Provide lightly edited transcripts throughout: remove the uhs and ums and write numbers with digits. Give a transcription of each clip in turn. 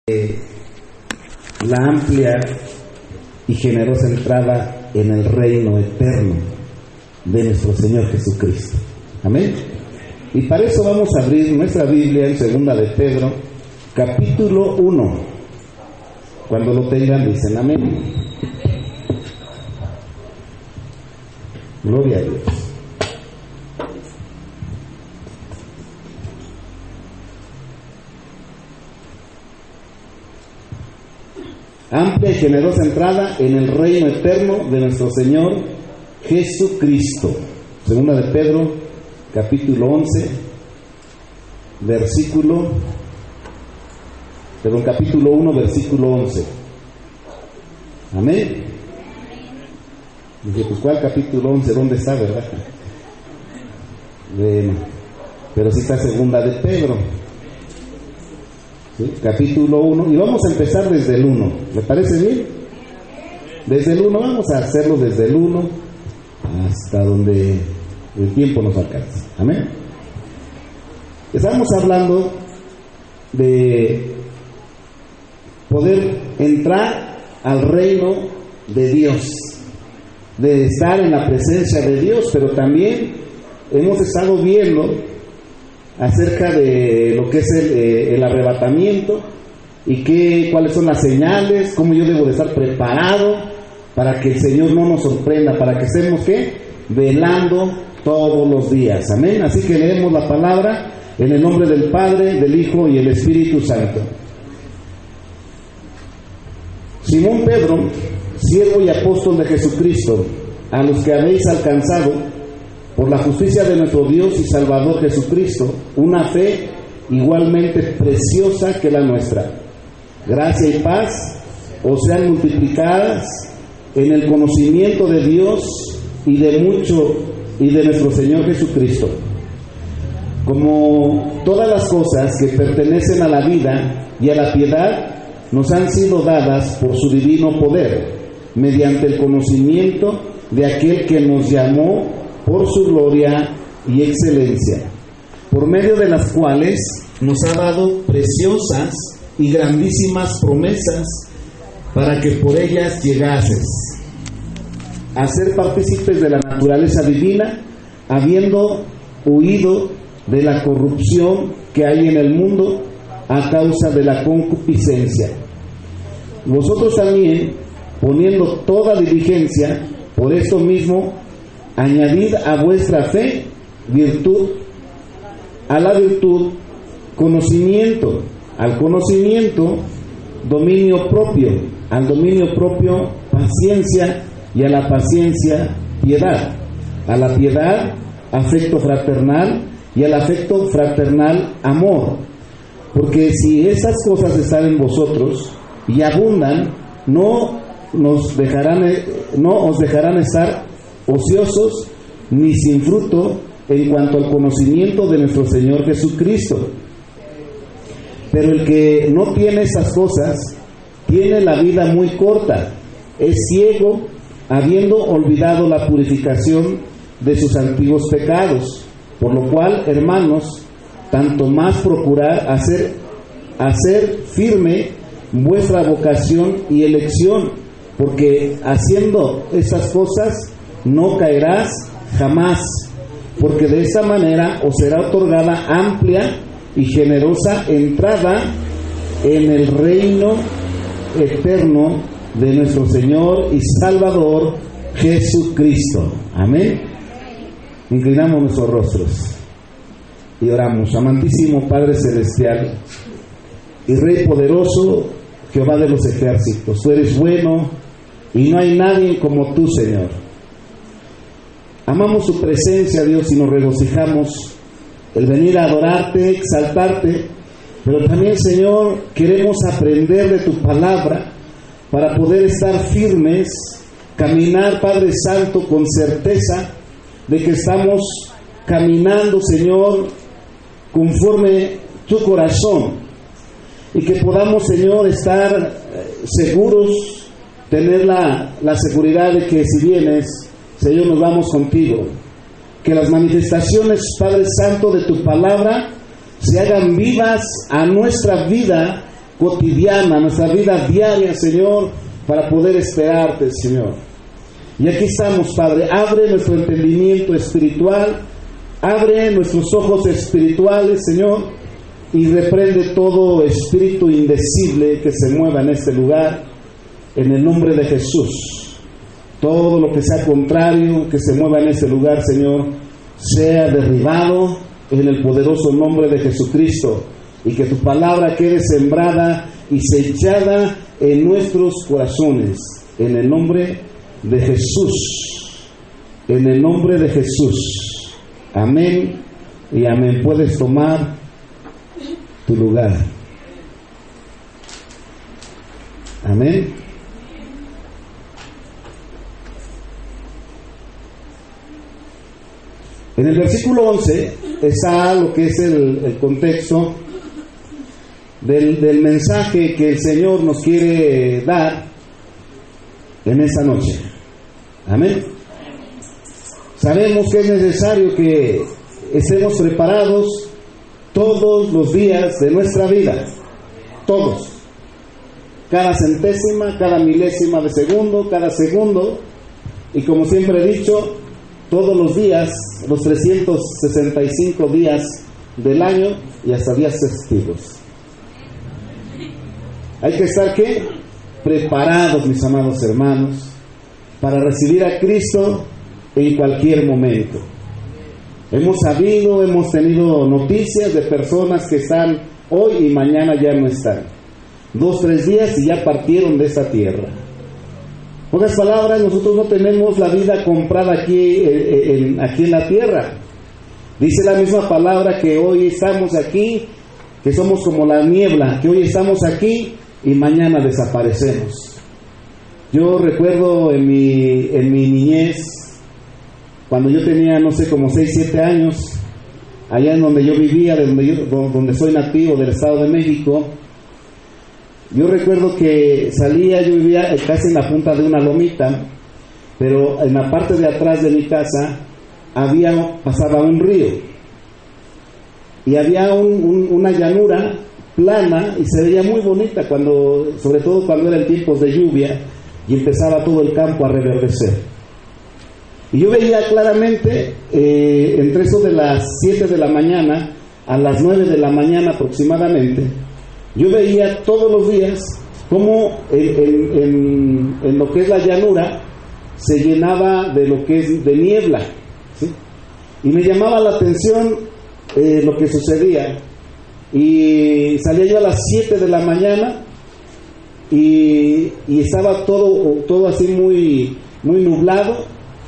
la amplia y generosa entrada en el reino eterno de nuestro Señor Jesucristo. Amén. Y para eso vamos a abrir nuestra Biblia en Segunda de Pedro, capítulo 1. Cuando lo tengan, dicen amén. Gloria a Dios. Amplia y generosa entrada en el reino eterno de nuestro Señor Jesucristo. Segunda de Pedro, capítulo 11, capítulo 1, versículo 11. Amén. Dice, pues ¿cuál capítulo 11? ¿Dónde está, verdad? Bueno, pero sí está Segunda de Pedro. ¿Sí? Capítulo 1, y vamos a empezar desde el 1. ¿Le parece bien? Desde el 1, vamos a hacerlo desde el 1 hasta donde el tiempo nos alcance. Amén. Estamos hablando de poder entrar al reino de Dios, de estar en la presencia de Dios, pero también hemos estado viendo acerca de lo que es el arrebatamiento y cuáles son las señales, cómo yo debo de estar preparado para que el Señor no nos sorprenda, para que estemos velando todos los días. Amén. Así que leemos la palabra en el nombre del Padre, del Hijo y el Espíritu Santo. Simón Pedro, siervo y apóstol de Jesucristo, a los que habéis alcanzado por la justicia de nuestro Dios y Salvador Jesucristo, una fe igualmente preciosa que la nuestra. Gracia y paz os sean multiplicadas en el conocimiento de Dios y de nuestro Señor Jesucristo. Como todas las cosas que pertenecen a la vida y a la piedad nos han sido dadas por su divino poder, mediante el conocimiento de aquel que nos llamó por su gloria y excelencia, por medio de las cuales nos ha dado preciosas y grandísimas promesas, para que por ellas llegases a ser partícipes de la naturaleza divina, habiendo huido de la corrupción que hay en el mundo a causa de la concupiscencia. Vosotros también, poniendo toda diligencia, por esto mismo, añadid a vuestra fe virtud, a la virtud conocimiento, al conocimiento dominio propio, al dominio propio paciencia, y a la paciencia piedad, a la piedad afecto fraternal, y al afecto fraternal amor. Porque si esas cosas están en vosotros y abundan, no os dejarán estar ociosos ni sin fruto en cuanto al conocimiento de nuestro Señor Jesucristo. Pero el que no tiene esas cosas tiene la vida muy corta, es ciego, habiendo olvidado la purificación de sus antiguos pecados. Por lo cual, hermanos, tanto más procurar hacer firme vuestra vocación y elección, porque haciendo esas cosas no caerás jamás, porque de esa manera os será otorgada amplia y generosa entrada en el reino eterno de nuestro Señor y Salvador Jesucristo. Amén. Inclinamos nuestros rostros y oramos. Amantísimo Padre Celestial y Rey poderoso, Jehová de los ejércitos, tú eres bueno y no hay nadie como tú, Señor. Amamos tu presencia, Dios, y nos regocijamos el venir a adorarte, exaltarte, pero también, Señor, queremos aprender de tu palabra para poder estar firmes, caminar, Padre Santo, con certeza de que estamos caminando, Señor, conforme tu corazón, y que podamos, Señor, estar seguros, tener la seguridad de que si vienes, Señor, nos vamos contigo. Que las manifestaciones, Padre Santo, de tu palabra se hagan vivas a nuestra vida cotidiana, nuestra vida diaria, Señor, para poder esperarte, Señor. Y aquí estamos, Padre. Abre nuestro entendimiento espiritual, abre nuestros ojos espirituales, Señor, y reprende todo espíritu indecible que se mueva en este lugar, en el nombre de Jesús. Todo lo que sea contrario, que se mueva en este lugar, Señor, sea derribado en el poderoso nombre de Jesucristo, y que tu palabra quede sembrada y sellada en nuestros corazones, en el nombre de Jesús, en el nombre de Jesús. Amén y amén. Puedes tomar tu lugar. Amén. En el versículo 11 está lo que es el contexto del mensaje que el Señor nos quiere dar en esta noche. Amén. Sabemos que es necesario que estemos preparados todos los días de nuestra vida, todos, cada centésima, cada milésima de segundo, cada segundo, y como siempre he dicho, todos los días, los 365 días del año y hasta días festivos. Hay que estar, ¿qué? Preparados, mis amados hermanos, para recibir a Cristo en cualquier momento. Hemos sabido, hemos tenido noticias de personas que están hoy y mañana ya no están. 2, 3 días y ya partieron de esta tierra. En pocas palabras, nosotros no tenemos la vida comprada aquí en la tierra. Dice la misma palabra que hoy estamos aquí, que somos como la niebla, que hoy estamos aquí y mañana desaparecemos. Yo recuerdo en mi niñez, cuando yo tenía, no sé, como 6, 7 años, allá en donde yo vivía, donde soy nativo del Estado de México, yo recuerdo que yo vivía casi en la punta de una lomita, pero en la parte de atrás de mi casa pasaba un río, y había una llanura plana y se veía muy bonita, sobre todo cuando eran tiempos de lluvia y empezaba todo el campo a reverdecer. Y yo veía claramente, entre eso de las 7 de la mañana a las 9 de la mañana aproximadamente, yo veía todos los días cómo en lo que es la llanura se llenaba de lo que es de niebla, ¿sí? Y me llamaba la atención lo que sucedía. Y salía yo a las 7 de la mañana y estaba todo así muy, muy nublado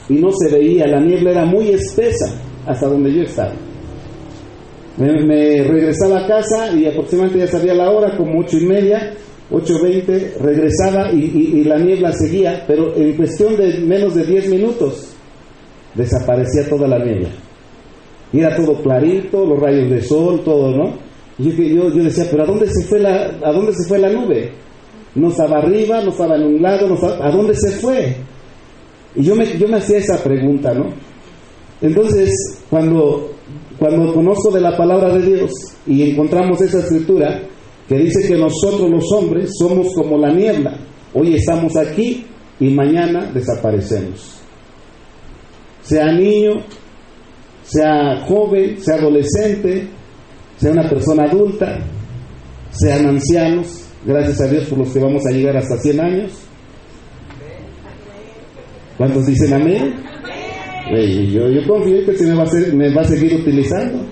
y no se veía, la niebla era muy espesa hasta donde yo estaba. Me regresaba a casa y aproximadamente ya sabía la hora, como 8:30, 8:20, regresaba y la niebla seguía, pero en cuestión de menos de 10 minutos desaparecía toda la niebla. Y era todo clarito, los rayos de sol, todo, ¿no? Y yo decía, pero ¿a dónde se fue la nube? No estaba arriba, no estaba en un lado, ¿a dónde se fue? Y yo me hacía esa pregunta, ¿no? Entonces, cuando conozco de la palabra de Dios y encontramos esa escritura que dice que nosotros los hombres somos como la niebla, hoy estamos aquí y mañana desaparecemos. Sea niño, sea joven, sea adolescente, sea una persona adulta, sean ancianos, gracias a Dios por los que vamos a llegar hasta 100 años. ¿Cuántos dicen amén? Yo confío que se me va a seguir utilizando,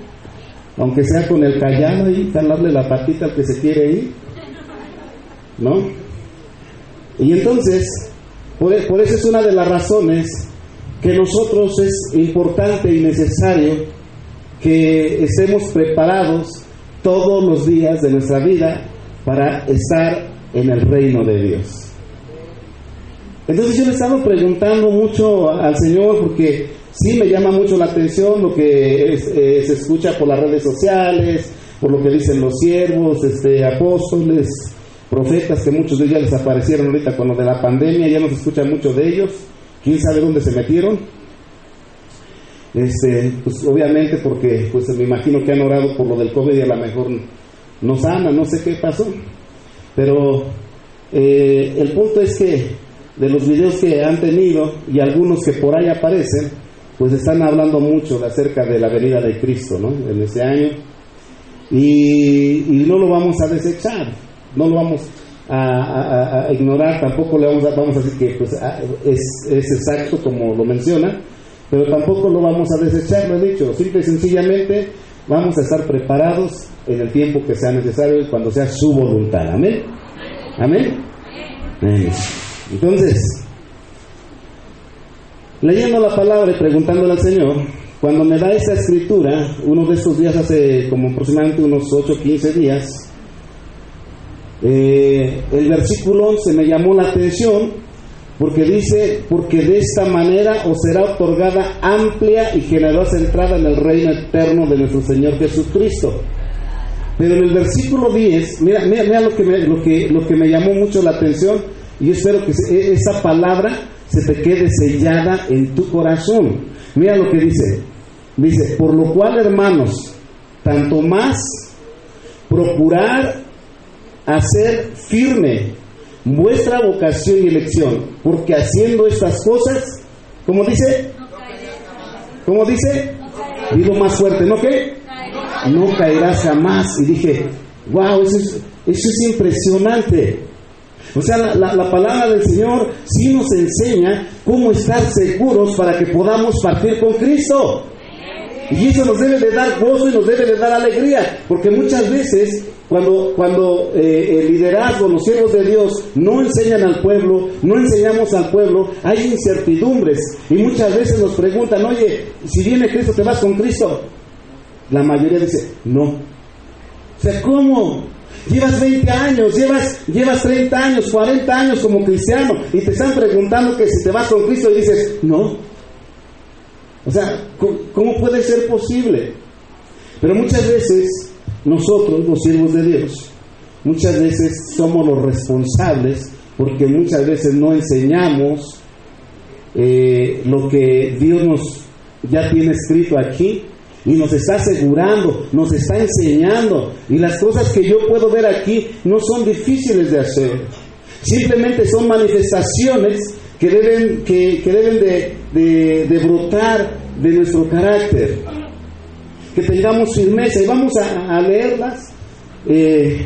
aunque sea con el callado y jalarle la patita al que se quiere ir, ¿no? Y entonces, por eso es una de las razones que nosotros es importante y necesario que estemos preparados todos los días de nuestra vida para estar en el reino de Dios. Entonces yo le estaba preguntando mucho al Señor, porque sí me llama mucho la atención lo que se escucha por las redes sociales, por lo que dicen los siervos, apóstoles, profetas, que muchos de ellos desaparecieron ahorita con lo de la pandemia, ya no se escucha mucho de ellos, quién sabe dónde se metieron. Pues obviamente porque pues me imagino que han orado por lo del COVID y a lo mejor no sana, no sé qué pasó. Pero el punto es que de los videos que han tenido y algunos que por ahí aparecen, pues están hablando mucho acerca de la venida de Cristo, ¿no? En este año, y no lo vamos a desechar, no lo vamos a ignorar, tampoco le vamos a decir que pues, es exacto como lo menciona, pero tampoco lo vamos a desechar, lo he dicho, simple y sencillamente vamos a estar preparados en el tiempo que sea necesario y cuando sea su voluntad. Amén. Amén. Amén. Entonces, leyendo la palabra y preguntándole al Señor, cuando me da esa escritura, uno de estos días, hace como aproximadamente unos 8 o 15 días, el versículo 11 me llamó la atención, porque dice: porque de esta manera os será otorgada amplia y generosa entrada en el reino eterno de nuestro Señor Jesucristo. Pero en el versículo 10, mira lo que me llamó mucho la atención, y yo espero que esa palabra se te quede sellada en tu corazón. Mira lo que dice: por lo cual, hermanos, tanto más procurar hacer firme vuestra vocación y elección, porque haciendo estas cosas, ¿cómo dice? ¿Cómo dice? Digo más fuerte, ¿no qué? No caerás jamás. Y dije, wow, eso es impresionante. O sea, la palabra del Señor sí nos enseña cómo estar seguros para que podamos partir con Cristo. Y eso nos debe de dar gozo y nos debe de dar alegría, porque muchas veces cuando el liderazgo, los siervos de Dios no enseñan al pueblo, no enseñamos al pueblo, hay incertidumbres, y muchas veces nos preguntan: oye, si viene Cristo, ¿te vas con Cristo? La mayoría dice no. O sea, ¿cómo? Llevas 20 años, llevas 30 años, 40 años como cristiano, y te están preguntando que si te vas con Cristo, y dices no. O sea, ¿cómo puede ser posible? Pero muchas veces nosotros, los siervos de Dios, muchas veces somos los responsables, porque muchas veces no enseñamos lo que Dios nos ya tiene escrito aquí, y nos está asegurando, nos está enseñando, y las cosas que yo puedo ver aquí no son difíciles de hacer, simplemente son manifestaciones que deben de brotar de nuestro carácter, que tengamos firmeza. Y vamos a leerlas en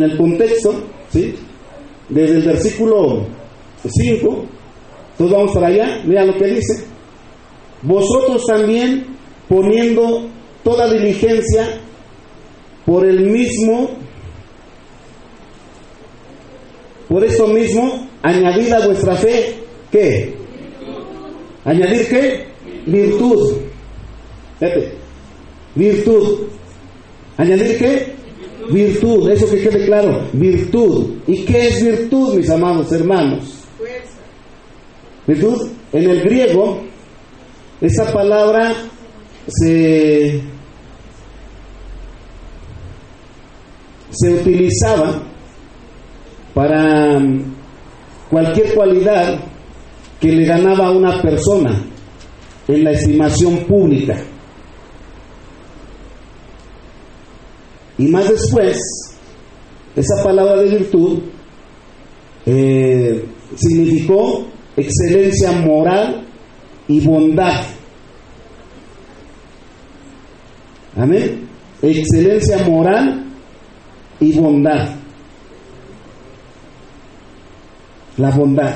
el contexto, ¿sí? Desde el versículo 5, entonces vamos para allá. Mira lo que dice: vosotros también, poniendo toda diligencia, por esto mismo, añadid a vuestra fe, ¿qué? ¿Añadir qué? Virtud. Fíjate, virtud. ¿Añadir qué? Virtud. Eso que quede claro, virtud. ¿Y qué es virtud, mis amados hermanos? Virtud, en el griego, esa palabra se utilizaba para cualquier cualidad que le ganaba a una persona en la estimación pública. Y más después, esa palabra de virtud significó excelencia moral y bondad. Amén. Excelencia moral y bondad. La bondad.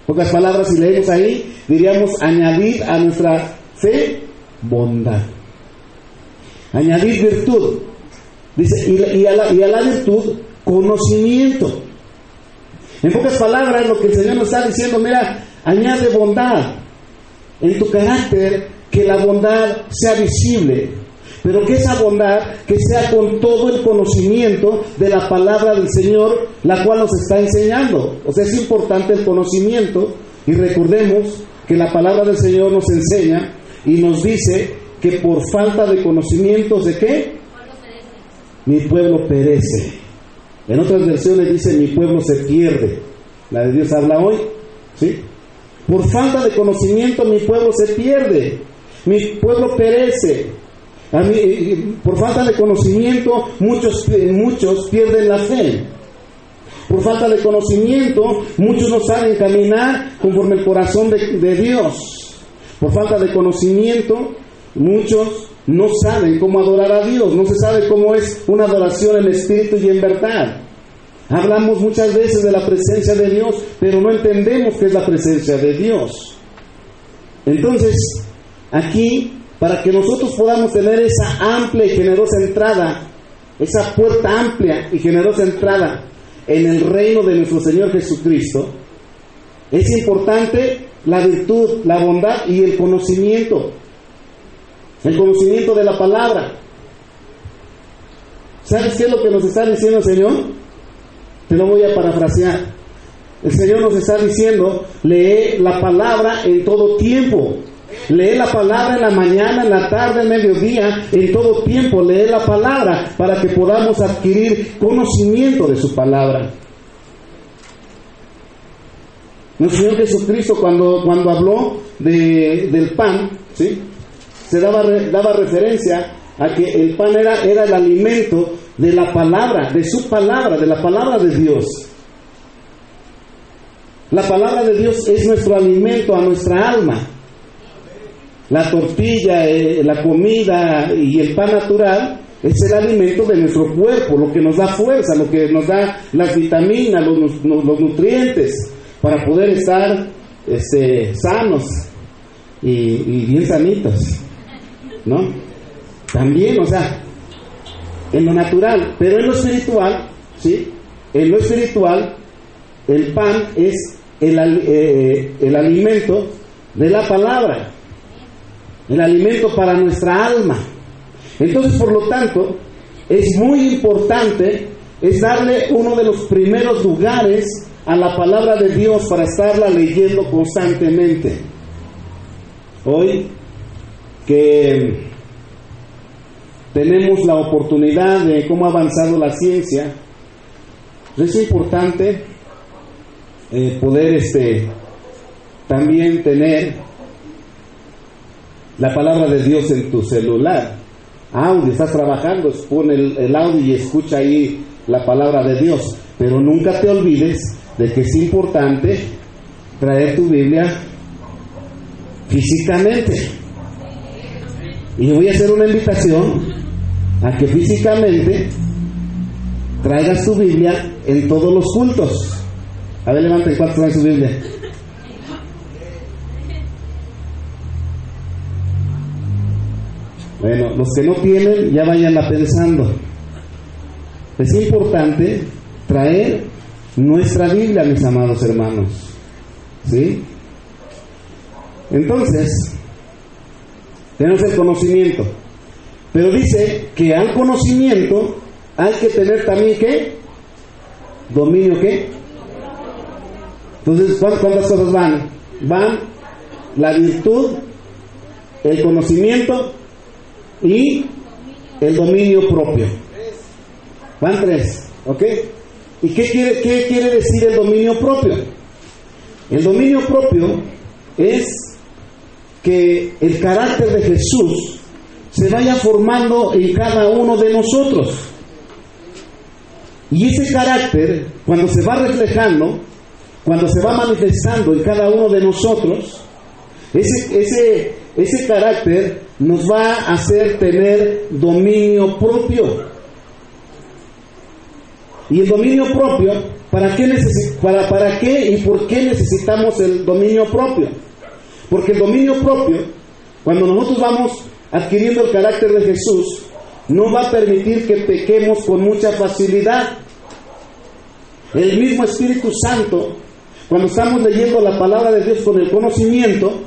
Pocas palabras, si leemos ahí, diríamos: añadir a nuestra fe bondad. Añadir virtud. Dice, y a la virtud, conocimiento. En pocas palabras, lo que el Señor nos está diciendo: mira, añade bondad en tu carácter, que la bondad sea visible, pero que esa bondad que sea con todo el conocimiento de la palabra del Señor, la cual nos está enseñando. O sea, es importante el conocimiento, y recordemos que la palabra del Señor nos enseña y nos dice que por falta de conocimientos, ¿de qué? Mi pueblo perece. En otras versiones dice: mi pueblo se pierde. La de Dios habla hoy, ¿sí? Por falta de conocimiento mi pueblo se pierde, mi pueblo perece. Por falta de conocimiento, muchos pierden la fe. Por falta de conocimiento, muchos no saben caminar conforme el corazón de Dios. Por falta de conocimiento, muchos no saben cómo adorar a Dios. No se sabe cómo es una adoración en espíritu y en verdad. Hablamos muchas veces de la presencia de Dios, pero no entendemos qué es la presencia de Dios. Entonces, aquí, para que nosotros podamos tener esa amplia y generosa entrada, esa puerta amplia y generosa entrada en el reino de nuestro Señor Jesucristo, es importante la virtud, la bondad y el conocimiento de la palabra. ¿Sabes qué es lo que nos está diciendo el Señor? Te lo voy a parafrasear. El Señor nos está diciendo: lee la palabra en todo tiempo. Lee la palabra en la mañana, en la tarde, en mediodía, en todo tiempo. Lee la palabra para que podamos adquirir conocimiento de su palabra. Nuestro Señor Jesucristo, cuando habló del pan, ¿sí?, se daba referencia a que el pan era el alimento de la palabra, de su palabra, de la palabra de Dios. La palabra de Dios es nuestro alimento a nuestra alma. La tortilla, la comida y el pan natural es el alimento de nuestro cuerpo, lo que nos da fuerza, lo que nos da las vitaminas, los nutrientes para poder estar sanos y bien sanitos, ¿no? También, o sea, en lo natural, pero en lo espiritual, ¿sí? En lo espiritual, el pan es el alimento de la palabra, el alimento para nuestra alma. Entonces, por lo tanto, es muy importante, es darle uno de los primeros lugares a la palabra de Dios para estarla leyendo constantemente. Hoy que tenemos la oportunidad de cómo ha avanzado la ciencia, es importante poder también tener la palabra de Dios en tu celular. Audio, estás trabajando, pon el audio y escucha ahí la palabra de Dios, pero nunca te olvides de que es importante traer tu Biblia físicamente. Y voy a hacer una invitación a que físicamente traigas tu Biblia en todos los cultos. A ver, levanten, ¿cuántos traen su Biblia? Bueno, los que no tienen, ya vayanla pensando. Es importante traer nuestra Biblia, mis amados hermanos, ¿sí? Entonces, tenemos el conocimiento, pero dice que al conocimiento hay que tener también, ¿qué? Dominio, ¿qué? Entonces, ¿cuántas cosas van? Van la virtud, el conocimiento y el dominio propio. Van 3, ¿ok? ¿Y qué quiere decir el dominio propio? El dominio propio es que el carácter de Jesús se vaya formando en cada uno de nosotros. Y ese carácter, cuando se va reflejando, cuando se va manifestando en cada uno de nosotros, ese carácter nos va a hacer tener dominio propio. Y el dominio propio, ¿para qué y por qué necesitamos el dominio propio? Porque el dominio propio, cuando nosotros vamos adquiriendo el carácter de Jesús, no va a permitir que pequemos con mucha facilidad. El mismo Espíritu Santo, cuando estamos leyendo la palabra de Dios con el conocimiento,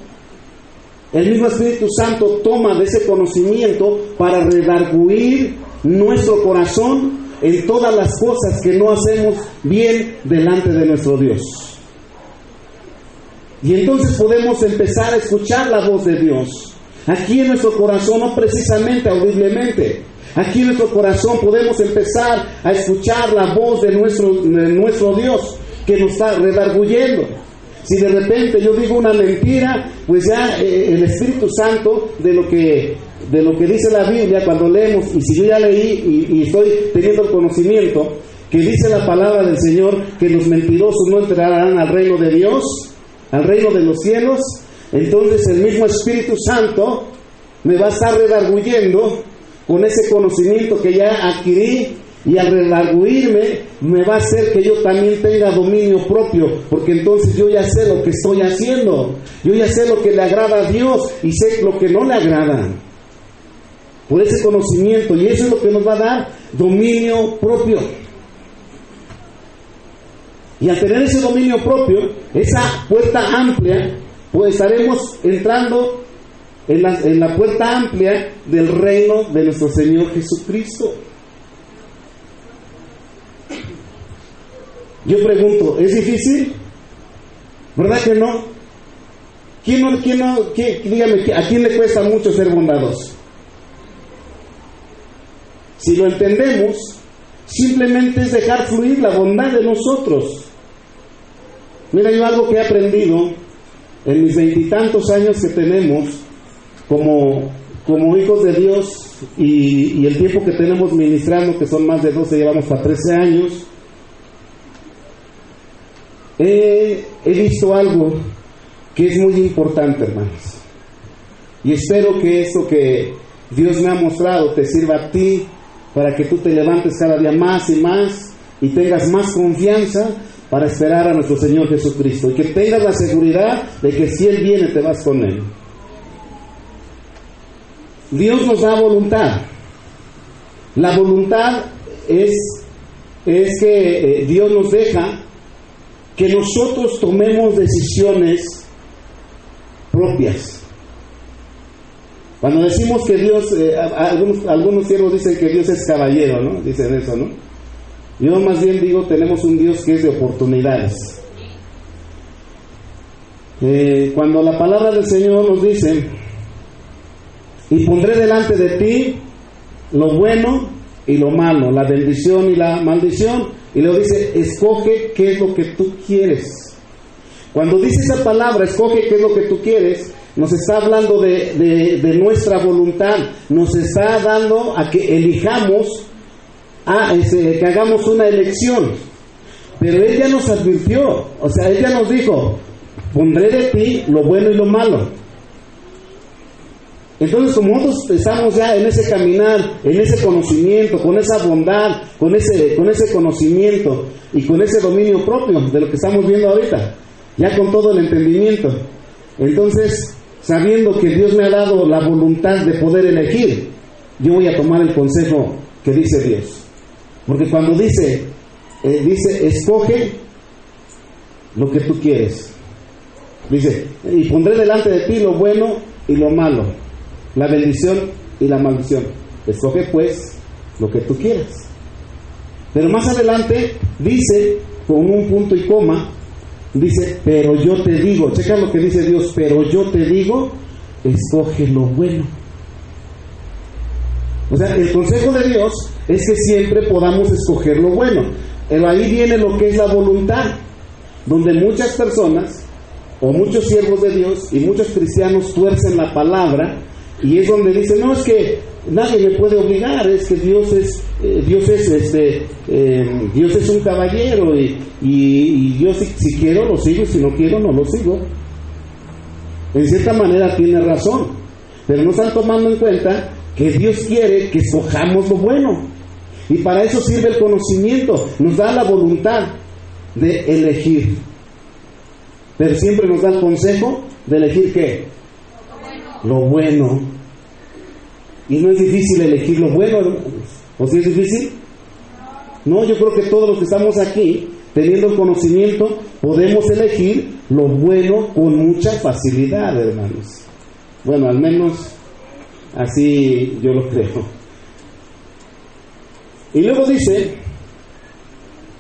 el mismo Espíritu Santo toma de ese conocimiento para redarguir nuestro corazón en todas las cosas que no hacemos bien delante de nuestro Dios. Y entonces podemos empezar a escuchar la voz de Dios aquí en nuestro corazón, no precisamente audiblemente. Aquí en nuestro corazón podemos empezar a escuchar la voz de nuestro Dios que nos está redarguyendo. Si de repente yo digo una mentira, pues ya el Espíritu Santo de lo que dice la Biblia cuando leemos, y si yo ya leí y estoy teniendo el conocimiento que dice la palabra del Señor que los mentirosos no entrarán al reino de Dios, al reino de los cielos, entonces el mismo Espíritu Santo me va a estar redarguyendo con ese conocimiento que ya adquirí, y al redarguirme me va a hacer que yo también tenga dominio propio, porque entonces yo ya sé lo que estoy haciendo, yo ya sé lo que le agrada a Dios y sé lo que no le agrada, por ese conocimiento, y eso es lo que nos va a dar dominio propio. Y al tener ese dominio propio, esa puerta amplia, pues estaremos entrando en la puerta amplia del reino de nuestro Señor Jesucristo. Yo pregunto, ¿es difícil? ¿Verdad que no? Dígame, ¿a quién le cuesta mucho ser bondadoso? Si lo entendemos, simplemente es dejar fluir la bondad de nosotros. Mira, yo algo que he aprendido en mis 20 y tantos años que tenemos como hijos de Dios, y el tiempo que tenemos ministrando, que son más de 12, llevamos para 13 años, he visto algo que es muy importante, hermanos. Y espero que esto que Dios me ha mostrado te sirva a ti, para que tú te levantes cada día más y más y tengas más confianza para esperar a nuestro Señor Jesucristo, y que tengas la seguridad de que si Él viene te vas con Él. Dios nos da voluntad. La voluntad es que Dios nos deja que nosotros tomemos decisiones propias. Cuando decimos que Dios, algunos siervos dicen que Dios es caballero, ¿no? Dicen eso, ¿no? Yo más bien digo, tenemos un Dios que es de oportunidades. Cuando la palabra del Señor nos dice, y pondré delante de ti lo bueno y lo malo, la bendición y la maldición, y luego dice, escoge qué es lo que tú quieres. Cuando dice esa palabra, escoge qué es lo que tú quieres, nos está hablando de nuestra voluntad, nos está dando a que elijamos, que hagamos una elección. Pero Él ya nos advirtió, o sea, Él ya nos dijo, pondré de ti lo bueno y lo malo. Entonces, como nosotros estamos ya en ese caminar, en ese conocimiento, con esa bondad, con ese conocimiento y con ese dominio propio de lo que estamos viendo ahorita, ya con todo el entendimiento, entonces, sabiendo que Dios me ha dado la voluntad de poder elegir, yo voy a tomar el consejo que dice Dios. Porque cuando dice, escoge lo que tú quieres. Dice, y pondré delante de ti lo bueno y lo malo, la bendición y la maldición. Escoge pues lo que tú quieras. Pero más adelante dice, con un punto y coma, dice, pero yo te digo, checa lo que dice Dios, pero yo te digo, escoge lo bueno. O sea, el consejo de Dios es que siempre podamos escoger lo bueno. Pero ahí viene lo que es la voluntad, donde muchas personas, o muchos siervos de Dios, y muchos cristianos tuercen la palabra, y es donde dicen, no, es que nadie me puede obligar, es que Dios es un caballero, y yo si quiero lo sigo, si no quiero no lo sigo. En cierta manera tiene razón, pero no están tomando en cuenta que Dios quiere que escojamos lo bueno, y para eso sirve el conocimiento, nos da la voluntad de elegir, pero siempre nos da el consejo de elegir ¿qué? Lo bueno. Y no es difícil elegir lo bueno, ¿no? ¿O si es difícil? No, yo creo que todos los que estamos aquí, teniendo el conocimiento, podemos elegir lo bueno con mucha facilidad, hermanos. Bueno, al menos así yo lo creo. Y luego dice,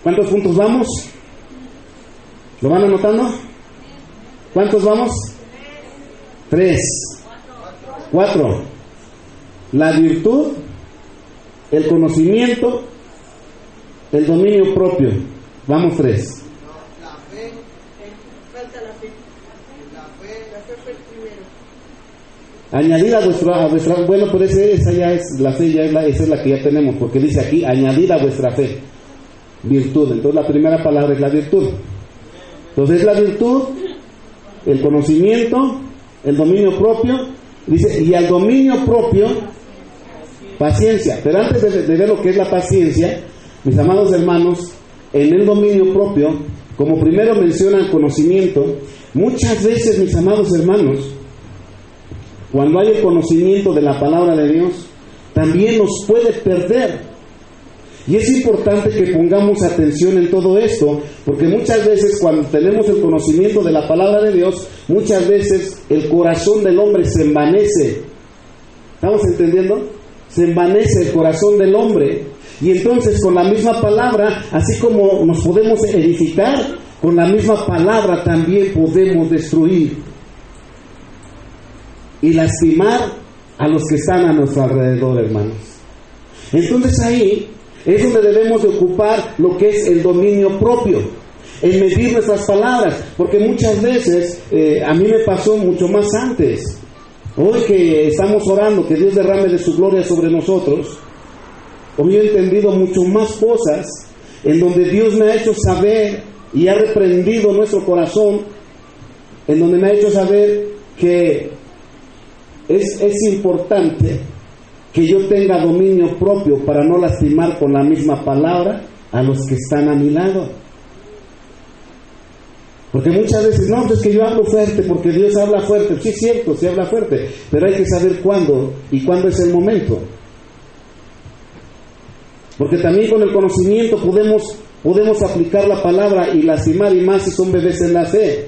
¿cuántos puntos vamos? ¿Lo van anotando? ¿Cuántos vamos? 3, 4. La virtud, el conocimiento, el dominio propio. Vamos 3. La fe. Falta la añadir a vuestra, bueno, pero esa ya es la fe, esa es la que ya tenemos, porque dice aquí, añadir a vuestra fe virtud. Entonces la primera palabra es la virtud. Entonces es la virtud, el conocimiento, el dominio propio, dice, y al dominio propio, paciencia. Pero antes de ver lo que es la paciencia, mis amados hermanos, en el dominio propio, como primero menciona el conocimiento, muchas veces, mis amados hermanos, cuando hay el conocimiento de la palabra de Dios, también nos puede perder. Y es importante que pongamos atención en todo esto, porque muchas veces cuando tenemos el conocimiento de la palabra de Dios, muchas veces el corazón del hombre se envanece. ¿Estamos entendiendo? Se envanece el corazón del hombre. Y entonces con la misma palabra, así como nos podemos edificar, con la misma palabra también podemos destruir y lastimar a los que están a nuestro alrededor, hermanos. Entonces ahí es donde debemos de ocupar lo que es el dominio propio, en medir nuestras palabras, porque muchas veces, a mí me pasó mucho más antes. Hoy que estamos orando, que Dios derrame de su gloria sobre nosotros, hoy he entendido mucho más cosas, en donde Dios me ha hecho saber y ha reprendido nuestro corazón, en donde me ha hecho saber que es importante que yo tenga dominio propio para no lastimar con la misma palabra a los que están a mi lado. Porque muchas veces, no, es que yo hablo fuerte porque Dios habla fuerte. Sí, es cierto, sí habla fuerte, pero hay que saber cuándo y cuándo es el momento. Porque también con el conocimiento podemos aplicar la palabra y lastimar, y más si son bebés en la fe.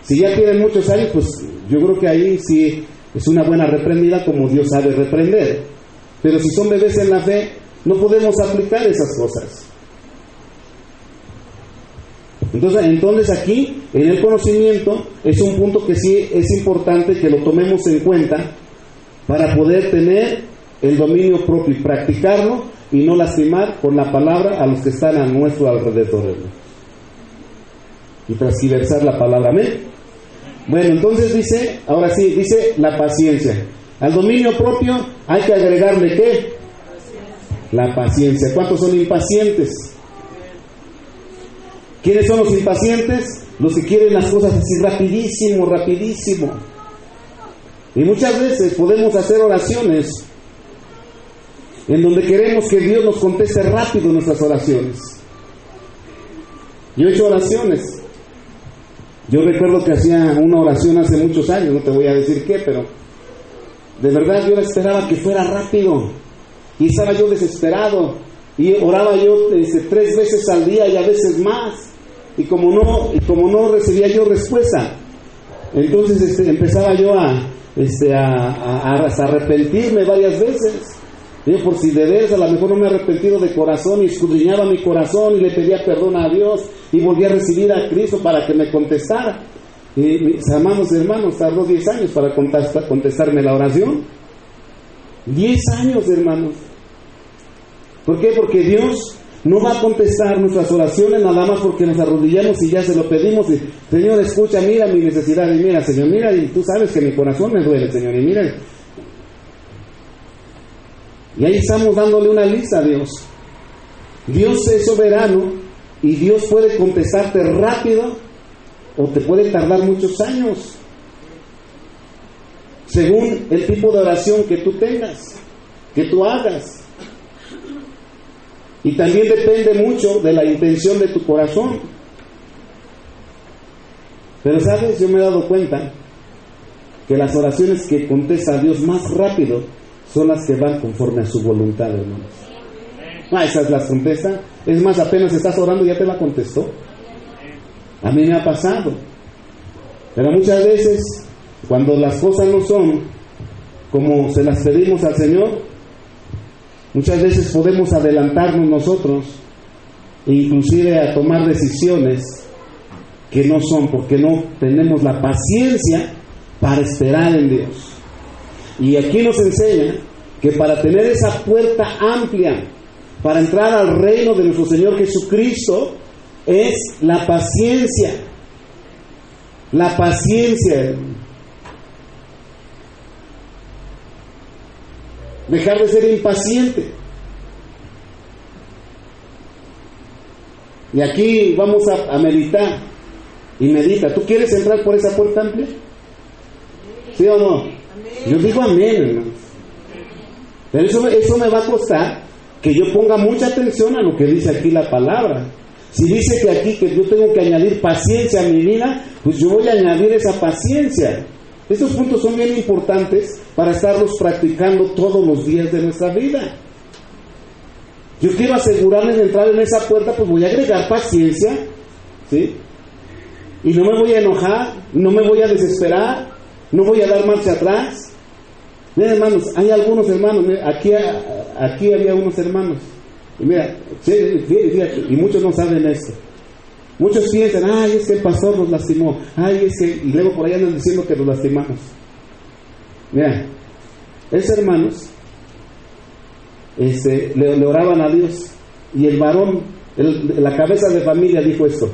Si ya tienen muchos años, pues yo creo que ahí sí es una buena reprendida, como Dios sabe reprender. Pero si son bebés en la fe, no podemos aplicar esas cosas. Entonces aquí, en el conocimiento, es un punto que sí es importante que lo tomemos en cuenta para poder tener el dominio propio y practicarlo y no lastimar con la palabra a los que están a nuestro alrededor. Y transgiversar la palabra. Amén. Bueno, entonces dice, ahora sí, dice la paciencia. Al dominio propio hay que agregarle ¿qué? La paciencia. ¿Cuántos son impacientes? ¿Quiénes son los impacientes? Los que quieren las cosas así rapidísimo, rapidísimo. Y muchas veces podemos hacer oraciones en donde queremos que Dios nos conteste rápido nuestras oraciones. Yo he hecho oraciones. Yo recuerdo que hacía una oración hace muchos años, no te voy a decir qué, pero de verdad yo esperaba que fuera rápido. Y estaba yo desesperado. Y oraba yo 3 veces al día y a veces más. Y como no recibía yo respuesta, entonces empezaba yo a arrepentirme varias veces. Yo, por si de veras a lo mejor no me he arrepentido de corazón, y escudriñaba mi corazón y le pedía perdón a Dios y volví a recibir a Cristo para que me contestara. Y mis amados hermanos, tardó 10 años para contestarme la oración. 10 años, hermanos. ¿Por qué? Porque Dios no va a contestar nuestras oraciones nada más porque nos arrodillamos y ya se lo pedimos. Y, Señor, escucha, mira mi necesidad, y mira, Señor, mira, y tú sabes que mi corazón me duele, Señor, y mira. Y ahí estamos dándole una lista a Dios. Dios es soberano y Dios puede contestarte rápido o te puede tardar muchos años, según el tipo de oración que tú tengas, que tú hagas. Y también depende mucho de la intención de tu corazón. Pero ¿sabes? Yo me he dado cuenta que las oraciones que contesta Dios más rápido son las que van conforme a su voluntad, hermanos. Esas las contesta. Es más, apenas estás orando y ya te la contestó. A mí me ha pasado. Pero muchas veces, cuando las cosas no son como se las pedimos al Señor, muchas veces podemos adelantarnos nosotros, inclusive a tomar decisiones que no son, porque no tenemos la paciencia para esperar en Dios. Y aquí nos enseña que para tener esa puerta amplia para entrar al reino de nuestro Señor Jesucristo es la paciencia. La paciencia. dejar de ser impaciente. Y aquí vamos a meditar. Y medita. ¿Tú quieres entrar por esa puerta amplia? ¿Sí o no? Yo digo amén, hermanos. Pero eso me va a costar que yo ponga mucha atención a lo que dice aquí la palabra. Si dice que aquí que yo tengo que añadir paciencia a mi vida, pues yo voy a añadir esa paciencia. Estos puntos son bien importantes para estarlos practicando todos los días de nuestra vida. Yo quiero asegurarme de entrar en esa puerta, pues voy a agregar paciencia, ¿sí? Y no me voy a enojar, no me voy a desesperar, no voy a dar marcha atrás. Miren, hermanos, hay algunos hermanos, aquí había unos hermanos, y mira, fíjate, y muchos no saben esto. Muchos piensan, ay, es que el pastor nos lastimó, ay, es que, y luego por ahí andan diciendo que nos lastimamos. Mira, esos hermanos le oraban a Dios, y el varón, la cabeza de familia dijo esto: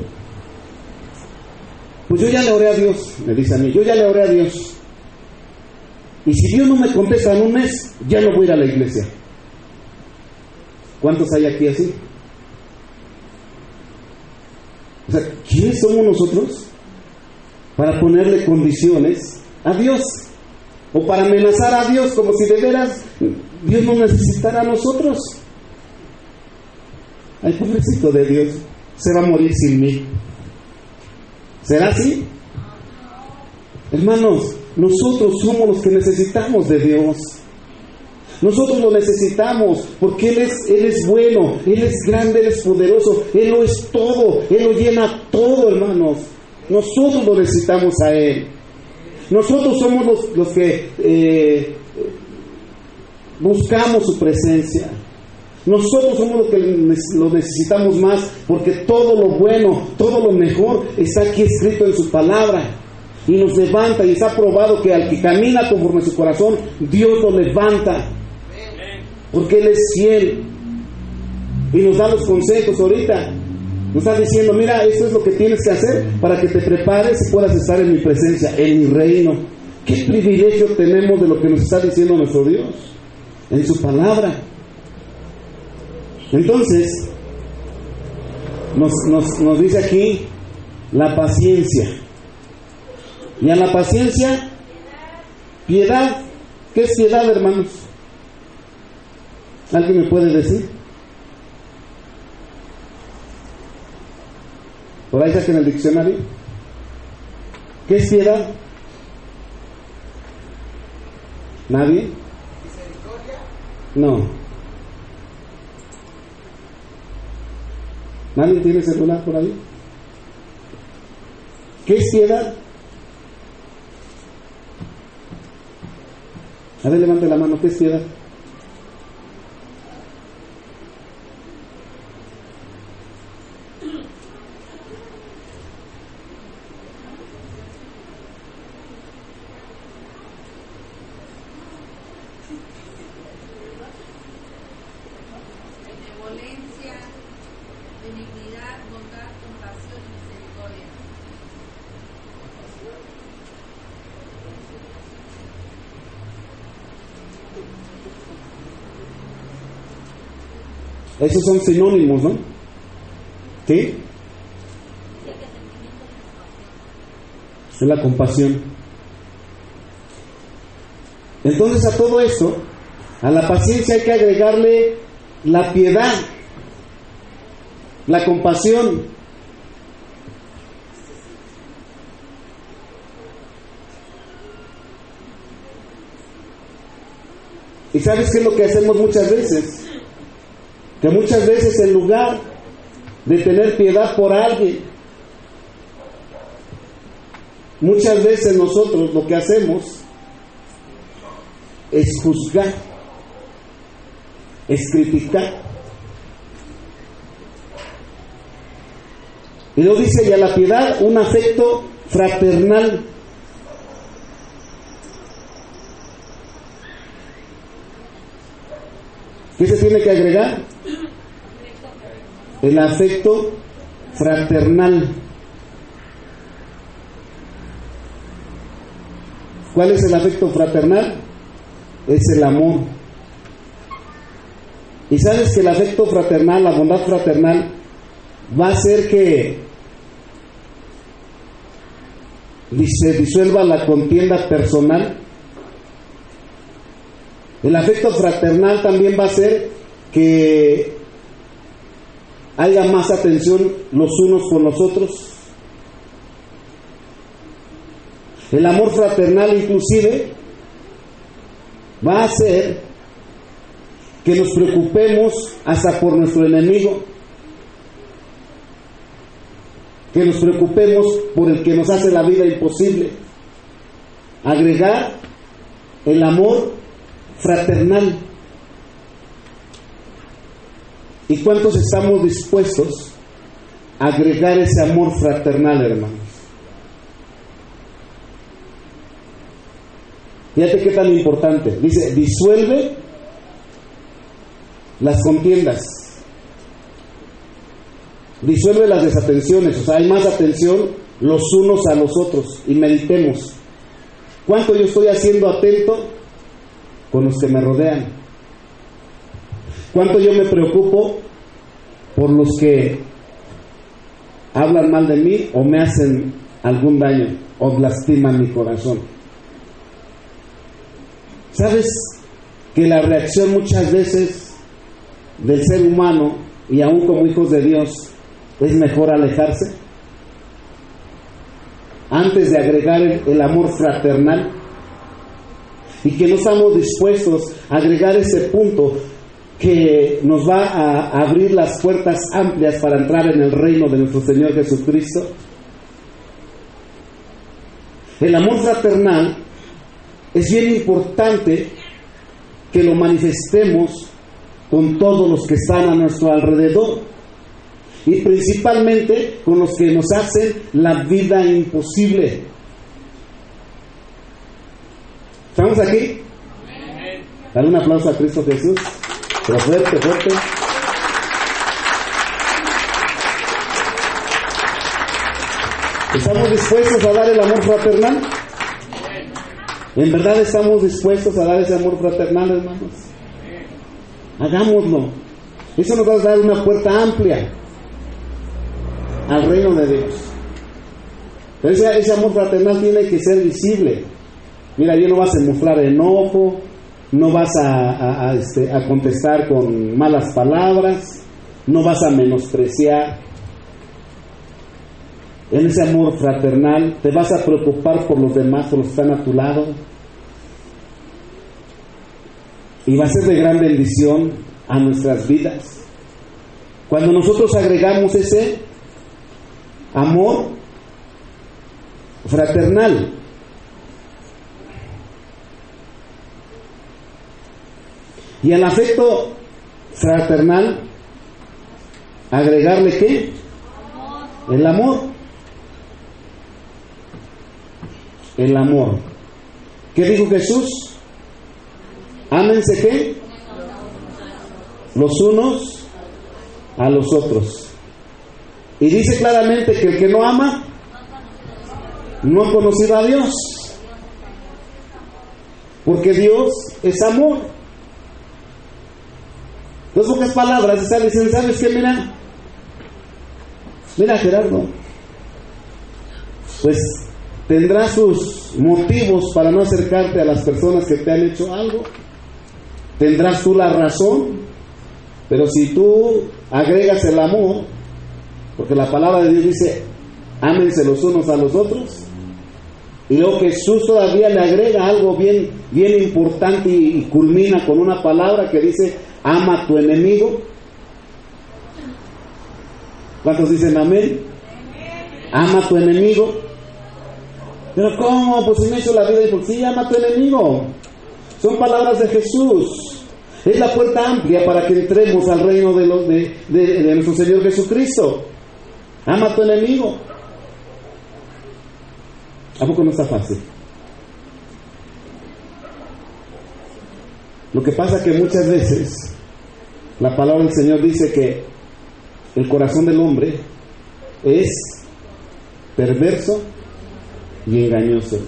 pues yo ya le oré a Dios, me dice a mí, yo ya le oré a Dios, y si Dios no me contesta en un mes, ya no voy a ir a la iglesia. ¿Cuántos hay aquí así? O sea, ¿quiénes somos nosotros para ponerle condiciones a Dios? O para amenazar a Dios como si de veras Dios no necesitara a nosotros. Ay, pobrecito de Dios, se va a morir sin mí. ¿Será así? Hermanos, nosotros somos los que necesitamos de Dios. Nosotros lo necesitamos porque Él es bueno, Él es grande, Él es poderoso, Él lo es todo, Él lo llena todo, hermanos. Nosotros lo necesitamos a Él. Nosotros somos los que buscamos su presencia. Nosotros somos los que lo necesitamos más, porque todo lo bueno, todo lo mejor está aquí escrito en su palabra. Y nos levanta, y está probado que al que camina conforme a su corazón, Dios lo levanta. Porque Él es fiel. Y nos da los consejos ahorita. Nos está diciendo, mira, esto es lo que tienes que hacer para que te prepares y puedas estar en mi presencia, en mi reino. ¿Qué privilegio tenemos de lo que nos está diciendo nuestro Dios en su palabra? Entonces, nos dice aquí la paciencia. Y a la paciencia, piedad. ¿Qué es piedad, hermanos? ¿Alguien me puede decir? Por ahí saquen el diccionario. ¿Qué es piedad? ¿Nadie? No. ¿Nadie tiene celular por ahí? ¿Qué es piedad? A ver, levante la mano. ¿Qué es piedad? Benevolencia, benignidad, bondad, compasión y misericordia. Esos son sinónimos, ¿no? ¿Sí? Es la compasión. Entonces, a todo esto, a la paciencia hay que agregarle la piedad, la compasión. ¿Y sabes qué es lo que hacemos muchas veces? Que muchas veces en lugar de tener piedad por alguien, muchas veces nosotros lo que hacemos es juzgar, es criticar. Y luego dice, y a la piedad un afecto fraternal. ¿Qué se tiene que agregar? El afecto fraternal. ¿Cuál es el afecto fraternal? Es el amor. Y sabes que el afecto fraternal, la bondad fraternal, va a hacer que se disuelva la contienda personal. El afecto fraternal también va a hacer que haya más atención los unos con los otros. El amor fraternal inclusive va a hacer que nos preocupemos hasta por nuestro enemigo, que nos preocupemos por el que nos hace la vida imposible. Agregar el amor fraternal. ¿Y cuántos estamos dispuestos a agregar ese amor fraternal, hermanos? Fíjate qué tan importante. Dice, disuelve las contiendas, disuelve las desatenciones. O sea, hay más atención los unos a los otros. Y meditemos, ¿cuánto yo estoy haciendo atento con los que me rodean? ¿Cuánto yo me preocupo por los que hablan mal de mí o me hacen algún daño o lastiman mi corazón? ¿Sabes que la reacción muchas veces del ser humano, y aún como hijos de Dios, es mejor alejarse antes de agregar el amor fraternal? Y que no estamos dispuestos a agregar ese punto que nos va a abrir las puertas amplias para entrar en el reino de nuestro Señor Jesucristo. El amor fraternal es bien importante que lo manifestemos con todos los que están a nuestro alrededor, y principalmente con los que nos hacen la vida imposible. ¿Estamos aquí? Dale un aplauso a Cristo Jesús, pero fuerte, fuerte. ¿Estamos dispuestos a dar el amor fraternal? ¿En verdad estamos dispuestos a dar ese amor fraternal, hermanos? Hagámoslo. Eso nos va a dar una puerta amplia al reino de Dios. Pero ese amor fraternal tiene que ser visible. Mira, ya no vas a mostrar enojo, no vas a contestar con malas palabras, no vas a menospreciar. En ese amor fraternal te vas a preocupar por los demás, por los que están a tu lado, y va a ser de gran bendición a nuestras vidas cuando nosotros agregamos ese amor fraternal. Y al afecto fraternal agregarle ¿qué? El amor. El amor. ¿Qué dijo Jesús? Ámense ¿qué? Los unos a los otros. Y dice claramente que el que no ama no ha conocido a Dios, porque Dios es amor. Dos pocas palabras están diciendo, ¿sabes qué? Mira Gerardo, pues tendrás sus motivos para no acercarte a las personas que te han hecho algo, tendrás tú la razón, pero si tú agregas el amor, porque la palabra de Dios dice, ámense los unos a los otros, y luego Jesús todavía le agrega algo bien importante y culmina con una palabra que dice, ama a tu enemigo. ¿Cuántos dicen amén? Ama a tu enemigo. Pero ¿cómo? Pues si me hizo la vida, pues sí, ama a tu enemigo. Son palabras de Jesús. Es la puerta amplia para que entremos al reino de nuestro Señor Jesucristo. Ama a tu enemigo. ¿A poco no está fácil? Lo que pasa que muchas veces la palabra del Señor dice que el corazón del hombre es perverso y engañoso.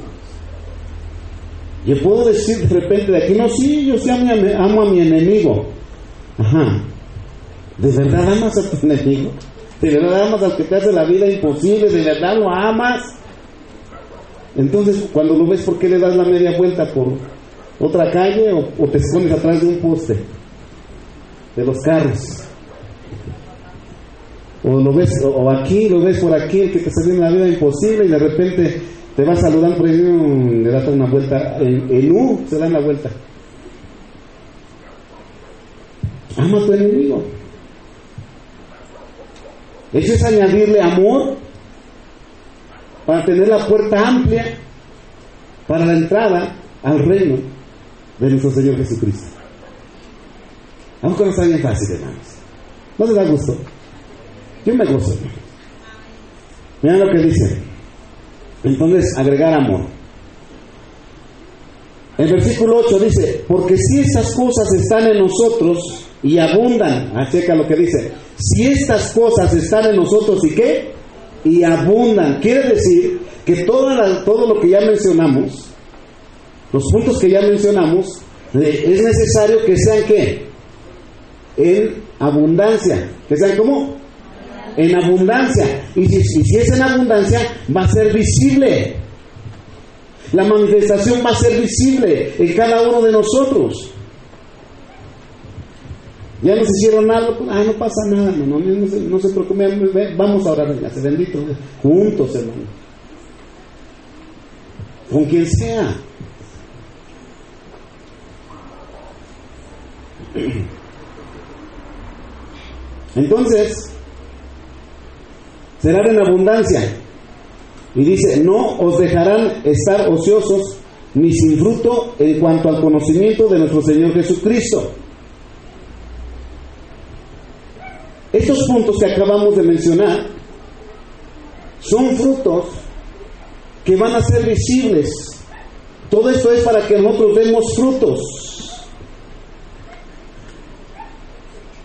Yo puedo decir de repente de aquí, no, sí, yo sí amo a mi enemigo, Ajá. ¿De verdad amas a tu enemigo? ¿De verdad amas al que te hace la vida imposible? ¿De verdad lo amas? Entonces, cuando lo ves, ¿por qué le das la media vuelta por otra calle o te escondes atrás de un poste de los carros? O lo ves, o aquí, lo ves por aquí, el que te está haciendo la vida imposible, y de repente te va saludando por ahí, le das una vuelta, se dan la vuelta. Ama a tu enemigo. Eso es añadirle amor para tener la puerta amplia para la entrada al reino de nuestro Señor Jesucristo. Aunque no está bien fácil, hermanos. ¿No les da gusto? Yo me gozo. Miren lo que dice. Entonces, agregar amor. El versículo 8 dice: porque si estas cosas están en nosotros y abundan, checa lo que dice, si estas cosas están en nosotros y ¿qué? Y abundan. Quiere decir que todo lo que ya mencionamos, los puntos que ya mencionamos, es necesario que sean ¿qué? En abundancia. ¿Que sean cómo? En abundancia. Y si es en abundancia, va a ser visible. La manifestación va a ser visible en cada uno de nosotros. Ya nos hicieron algo, no pasa nada, no se preocupen, vamos a orar, bendito, juntos, hermano. Con quien sea. Entonces, será en abundancia. Y dice: no os dejarán estar ociosos ni sin fruto en cuanto al conocimiento de nuestro Señor Jesucristo. Estos puntos que acabamos de mencionar son frutos que van a ser visibles. Todo esto es para que nosotros demos frutos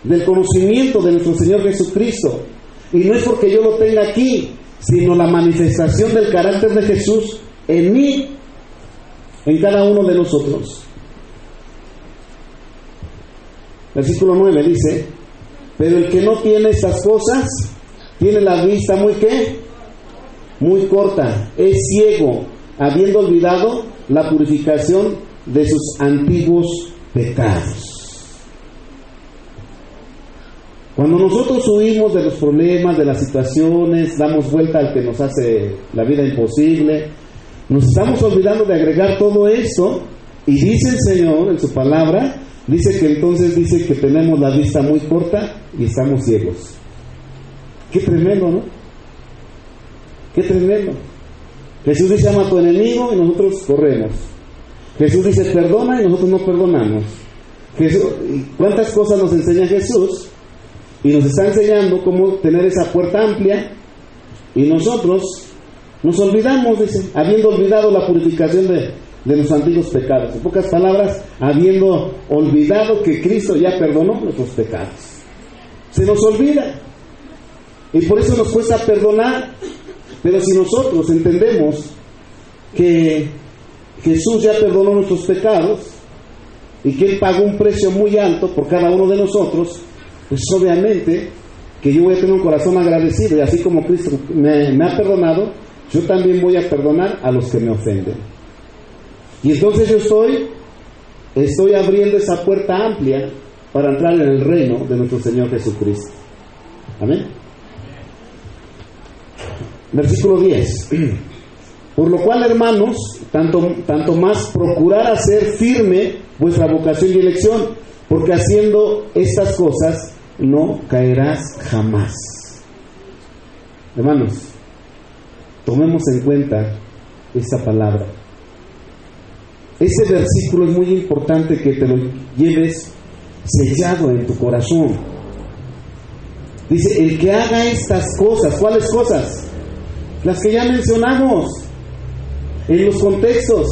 del conocimiento de nuestro Señor Jesucristo. Y no es porque yo lo tenga aquí, sino la manifestación del carácter de Jesús en mí, en cada uno de nosotros. Versículo 9 dice: pero el que no tiene estas cosas tiene la vista muy ¿qué? Muy corta, es ciego, habiendo olvidado la purificación de sus antiguos pecados. Cuando nosotros huimos de los problemas, de las situaciones, damos vuelta al que nos hace la vida imposible, nos estamos olvidando de agregar todo esto, y dice el Señor en su palabra, dice que tenemos la vista muy corta y estamos ciegos. Qué tremendo, ¿no? Qué tremendo. Jesús dice: ama a tu enemigo, y nosotros corremos. Jesús dice: perdona, y nosotros no perdonamos. ¿Cuántas cosas nos enseña Jesús? Y nos está enseñando cómo tener esa puerta amplia, y nosotros nos olvidamos, dice, habiendo olvidado la purificación de los antiguos pecados. En pocas palabras, habiendo olvidado que Cristo ya perdonó nuestros pecados. Se nos olvida, y por eso nos cuesta perdonar. Pero si nosotros entendemos que Jesús ya perdonó nuestros pecados y que Él pagó un precio muy alto por cada uno de nosotros, pues obviamente que yo voy a tener un corazón agradecido, y así como Cristo me ha perdonado, yo también voy a perdonar a los que me ofenden. Y entonces yo estoy abriendo esa puerta amplia para entrar en el reino de nuestro Señor Jesucristo. Amén. Versículo 10. Por lo cual, hermanos, tanto más procurad hacer firme vuestra vocación y elección, porque haciendo estas cosas no caerás jamás. Hermanos, tomemos en cuenta esta palabra. Este versículo es muy importante que te lo lleves sellado en tu corazón. Dice: el que haga estas cosas. ¿Cuáles cosas? Las que ya mencionamos en los contextos.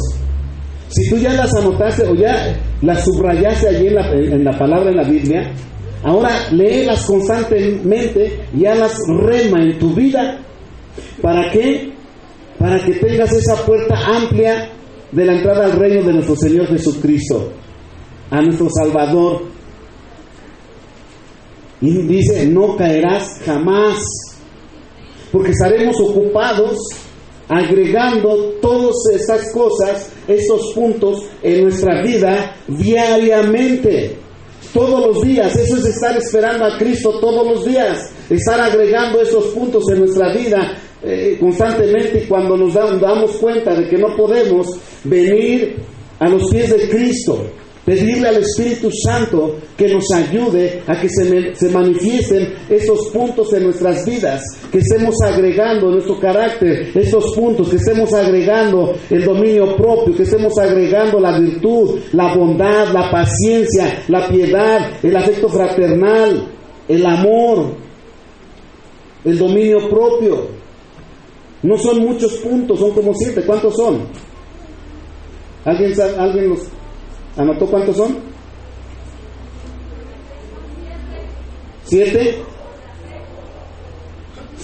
Si tú ya las anotaste o ya las subrayaste allí en la palabra, en la Biblia, ahora léelas constantemente y hazlas rema en tu vida. ¿Para qué? Para que tengas esa puerta amplia de la entrada al reino de nuestro Señor Jesucristo, a nuestro Salvador. Y dice, no caerás jamás, porque estaremos ocupados agregando todas estas cosas, estos puntos en nuestra vida diariamente, todos los días. Eso es estar esperando a Cristo todos los días, estar agregando esos puntos en nuestra vida constantemente. Y cuando nos damos cuenta de que no podemos, venir a los pies de Cristo, pedirle al Espíritu Santo que nos ayude a que se manifiesten estos puntos en nuestras vidas, que estemos agregando en nuestro carácter estos puntos, que estemos agregando el dominio propio, que estemos agregando la virtud, la bondad, la paciencia, la piedad, el afecto fraternal, el amor, el dominio propio. No son muchos puntos, son como 7. ¿Cuántos son? ¿Alguien los anotó cuántos son? 7.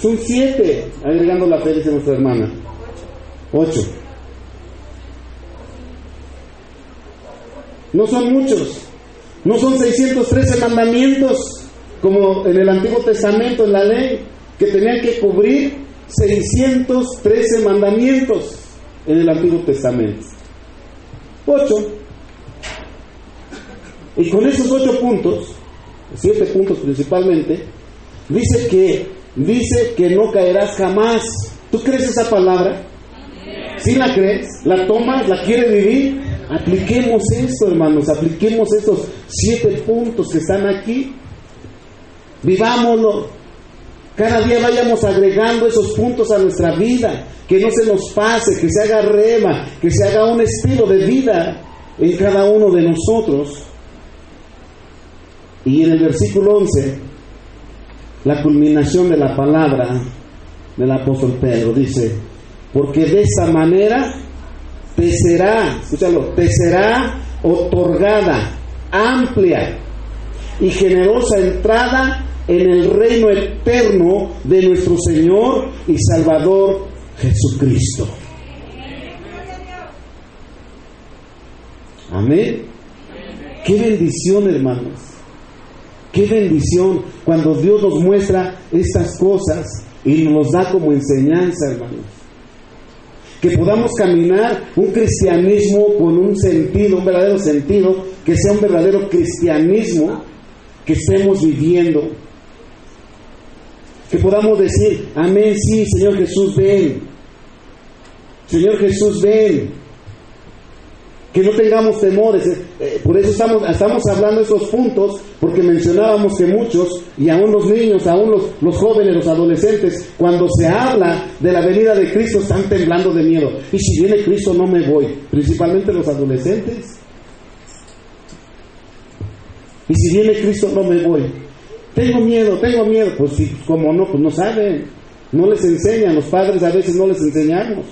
Son 7, agregando la fe, dice nuestra hermana. 8. No son muchos. No son 613 mandamientos como en el Antiguo Testamento, en la ley, que tenían que cubrir 613 mandamientos en el Antiguo Testamento. 8. Y con esos 8 puntos, 7 puntos principalmente, dice que no caerás jamás. ¿Tú crees esa palabra? ¿Sí la crees? ¿La tomas? ¿La quieres vivir? Apliquemos esto, hermanos, apliquemos estos 7 puntos que están aquí. Vivámoslo. Cada día vayamos agregando esos puntos a nuestra vida, que no se nos pase, que se haga rema, que se haga un estilo de vida en cada uno de nosotros. Y en el versículo 11, la culminación de la palabra del apóstol Pedro dice, porque de esa manera te será, escúchalo, te será otorgada amplia y generosa entrada en el reino eterno de nuestro Señor y Salvador Jesucristo. Amén. Qué bendición, hermanos. Qué bendición cuando Dios nos muestra estas cosas y nos da como enseñanza, hermanos. Que podamos caminar un cristianismo con un sentido, un verdadero sentido, que sea un verdadero cristianismo que estemos viviendo. Que podamos decir, amén, sí, Señor Jesús, ven. Señor Jesús, ven. Que no tengamos temores. Por eso estamos hablando de esos puntos, porque mencionábamos que muchos, y aún los niños, aún los jóvenes, los adolescentes, cuando se habla de la venida de Cristo, están temblando de miedo. Y si viene Cristo no me voy. Principalmente los adolescentes. Y si viene Cristo no me voy. Tengo miedo. Pues sí, como no, pues no saben. No les enseñan. Los padres a veces no les enseñamos.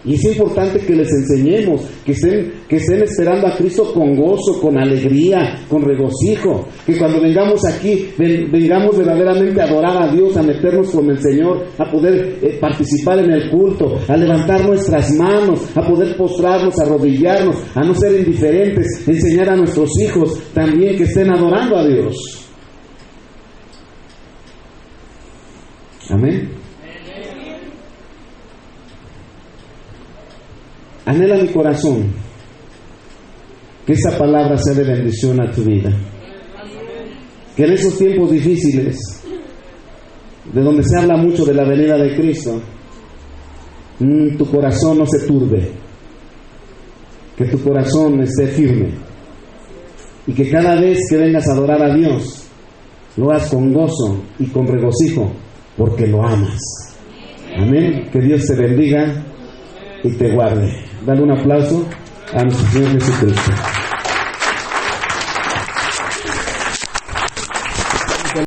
Y es importante que les enseñemos, que estén esperando a Cristo con gozo, con alegría, con regocijo. Que cuando vengamos aquí, vengamos verdaderamente a adorar a Dios, a meternos con el Señor, a poder participar en el culto, a levantar nuestras manos, a poder postrarnos, a arrodillarnos, a no ser indiferentes, enseñar a nuestros hijos también que estén adorando a Dios. Amén. Anhela mi corazón que esta palabra sea de bendición a tu vida. Que en esos tiempos difíciles, de donde se habla mucho de la venida de Cristo, tu corazón no se turbe. Que tu corazón esté firme. Y que cada vez que vengas a adorar a Dios, lo hagas con gozo y con regocijo, porque lo amas. Amén. Que Dios te bendiga y te guarde. Dale un aplauso a nuestro Señor Jesucristo.